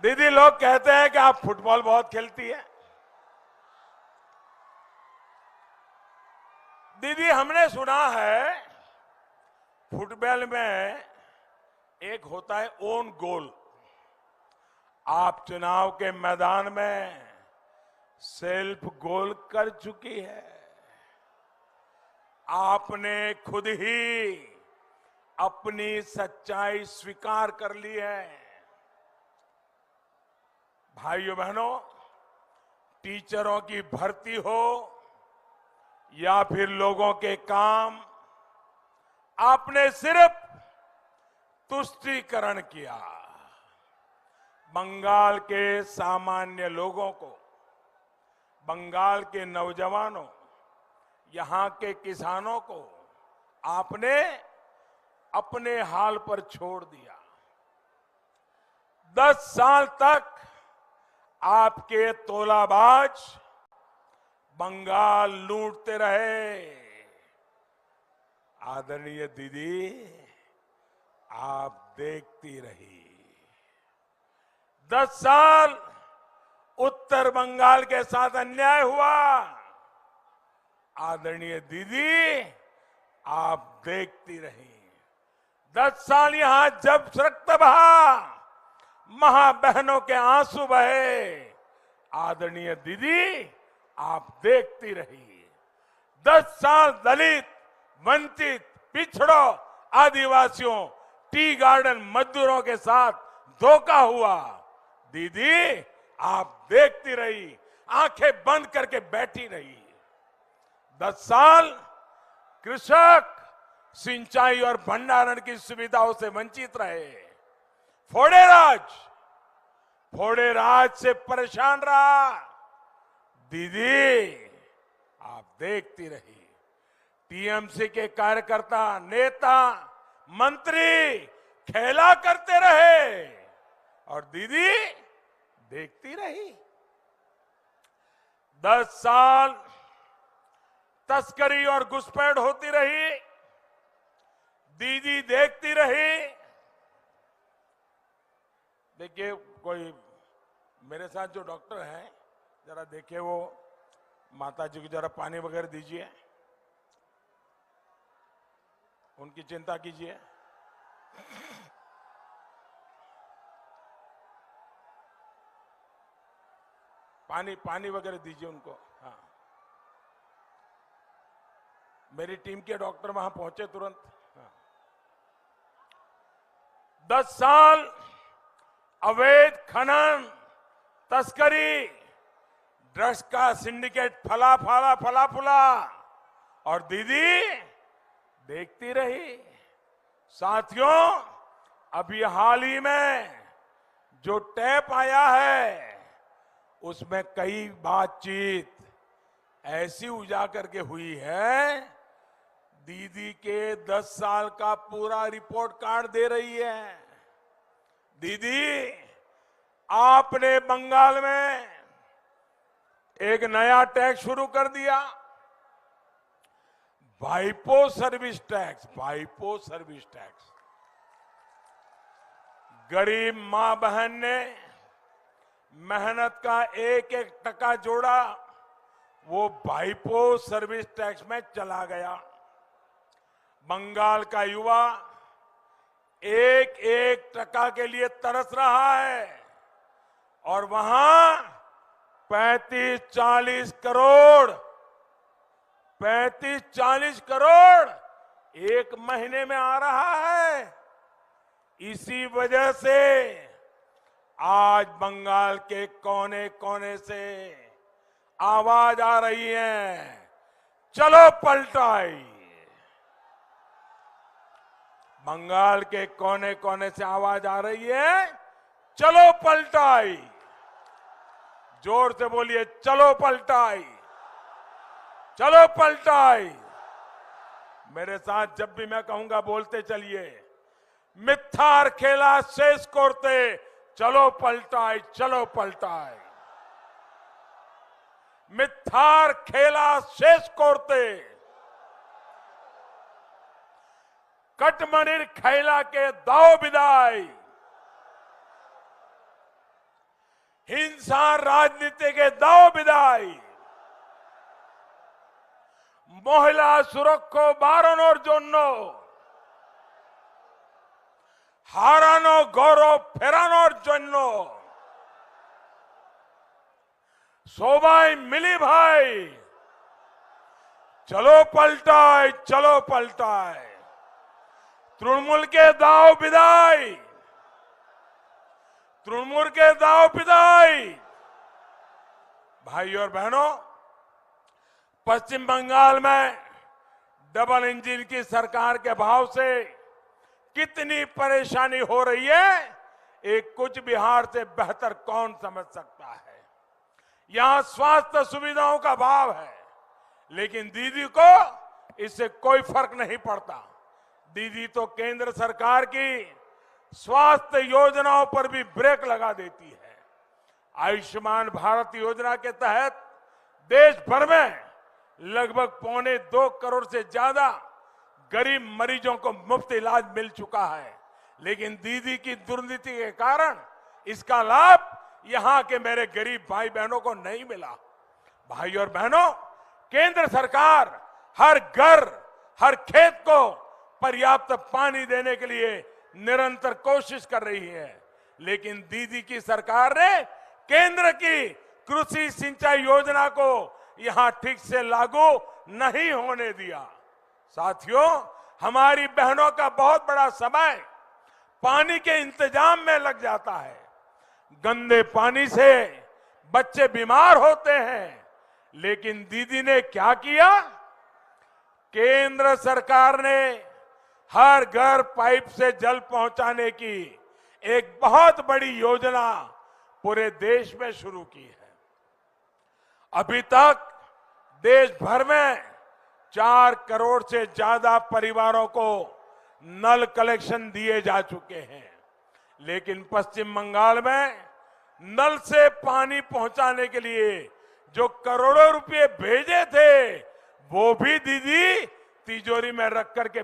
दीदी, लोग कहते हैं कि आप फुटबॉल बहुत खेलती है। दीदी, हमने सुना है फुटबॉल में एक होता है ओन गोल। आप चुनाव के मैदान में सेल्फ गोल कर चुकी है। आपने खुद ही अपनी सच्चाई स्वीकार कर ली है। भाइयों बहनों, टीचरों की भर्ती हो या फिर लोगों के काम, आपने सिर्फ तुष्टीकरण किया। बंगाल के सामान्य लोगों को, बंगाल के नौजवानों, यहां के किसानों को आपने अपने हाल पर छोड़ दिया। 10 साल तक आपके तोलाबाज बंगाल लूटते रहे। आदरणीय दीदी, आप देखती रही। 10 साल उत्तर बंगाल के साथ अन्याय हुआ। आदरणीय दीदी, आप देखती रही। 10 साल यहां जब रक्त बहा, मां बहनों के आंसू बहे। आदरणीय दीदी, आप देखती रही। 10 साल दलित, वंचित, पिछड़ों, आदिवासियों, टी गार्डन मजदूरों के साथ धोखा हुआ। दीदी, आप देखती रही, आंखें बंद करके बैठी रही। 10 साल कृषक सिंचाई और भंडारण की सुविधाओं से वंचित रहे। फोड़े राज से परेशान रहा। दीदी, आप देखती रही। टीएमसी के कार्यकर्ता, नेता, मंत्री खेला करते रहे और दीदी देखती रही। 10 साल तस्करी और घुसपैठ होती रही। दीदी देखती रही। देखिए, कोई मेरे साथ जो डॉक्टर हैं, जरा देखिए, वो माता जी को जरा पानी वगैरह दीजिए, उनकी चिंता कीजिए। पानी वगैरह दीजिए उनको। हाँ, मेरी टीम के डॉक्टर वहां पहुंचे तुरंत। हाँ। 10 साल अवैध खनन, तस्करी, ड्रग्स का सिंडिकेट फला फूला और दीदी देखती रही। साथियों, अभी हाल ही में जो टैप आया है, उसमें कई बातचीत ऐसी उजागर के हुई है, दीदी के 10 साल का पूरा रिपोर्ट कार्ड दे रही है। दीदी, आपने बंगाल में एक नया टैक्स शुरू कर दिया, वाइपो सर्विस टैक्स। वाइपो सर्विस टैक्स। गरीब मां बहन ने मेहनत का एक एक टका जोड़ा, वो वाइपो सर्विस टैक्स में चला गया। बंगाल का युवा एक एक टका के लिए तरस रहा है और वहां 35-40 करोड़ एक महीने में आ रहा है। इसी वजह से आज बंगाल के कोने कोने से आवाज आ रही है, चलो पलटाई। बंगाल के कोने कोने से आवाज आ रही है, चलो पलटाई। जोर से बोलिए, चलो पलटाई, चलो पलटाई। मेरे साथ जब भी मैं कहूंगा बोलते चलिए। मिथ्यार खेला शेष कोरते, चलो पलटाई, चलो पलटाई। मिथ्यार खेला शेष कोरते। कटमनिर खैला के दाव विदाई, हिंसा राजनीति के दाव विदाई, महिला सुरक्षा बारनोर जोन्नो हारानो गौरव फेरानोर जोन्नो सोबाई मिली भाई, चलो पलटाए तृणमूल के दाव विदाई, तृणमूल के दाव विदाई। भाई और बहनों, पश्चिम बंगाल में डबल इंजन की सरकार के भाव से कितनी परेशानी हो रही है, एक कुछ बिहार से बेहतर कौन समझ सकता है। यहां स्वास्थ्य सुविधाओं का अभाव है, लेकिन दीदी को इससे कोई फर्क नहीं पड़ता। दीदी तो केंद्र सरकार की स्वास्थ्य योजनाओं पर भी ब्रेक लगा देती है। आयुष्मान भारत योजना के तहत देश भर में लगभग 1.25 करोड़ से ज्यादा गरीब मरीजों को मुफ्त इलाज मिल चुका है, लेकिन दीदी की दुर्नीति के कारण इसका लाभ यहां के मेरे गरीब भाई बहनों को नहीं मिला। भाई और बहनों, केंद्र सरकार हर घर हर खेत को पर्याप्त पानी देने के लिए निरंतर कोशिश कर रही है, लेकिन दीदी की सरकार ने केंद्र की कृषि सिंचाई योजना को यहां ठीक से लागू नहीं होने दिया। साथियों, हमारी बहनों का बहुत बड़ा समय पानी के इंतजाम में लग जाता है। गंदे पानी से बच्चे बीमार होते हैं, लेकिन दीदी ने क्या किया? केंद्र सरकार ने हर घर पाइप से जल पहुंचाने की एक बहुत बड़ी योजना पूरे देश में शुरू की है। अभी तक देश भर में 4 करोड़ से ज्यादा परिवारों को नल कनेक्शन दिए जा चुके हैं, लेकिन पश्चिम बंगाल में नल से पानी पहुंचाने के लिए जो करोड़ों रुपए भेजे थे, वो भी दीदी तिजोरी में रख करके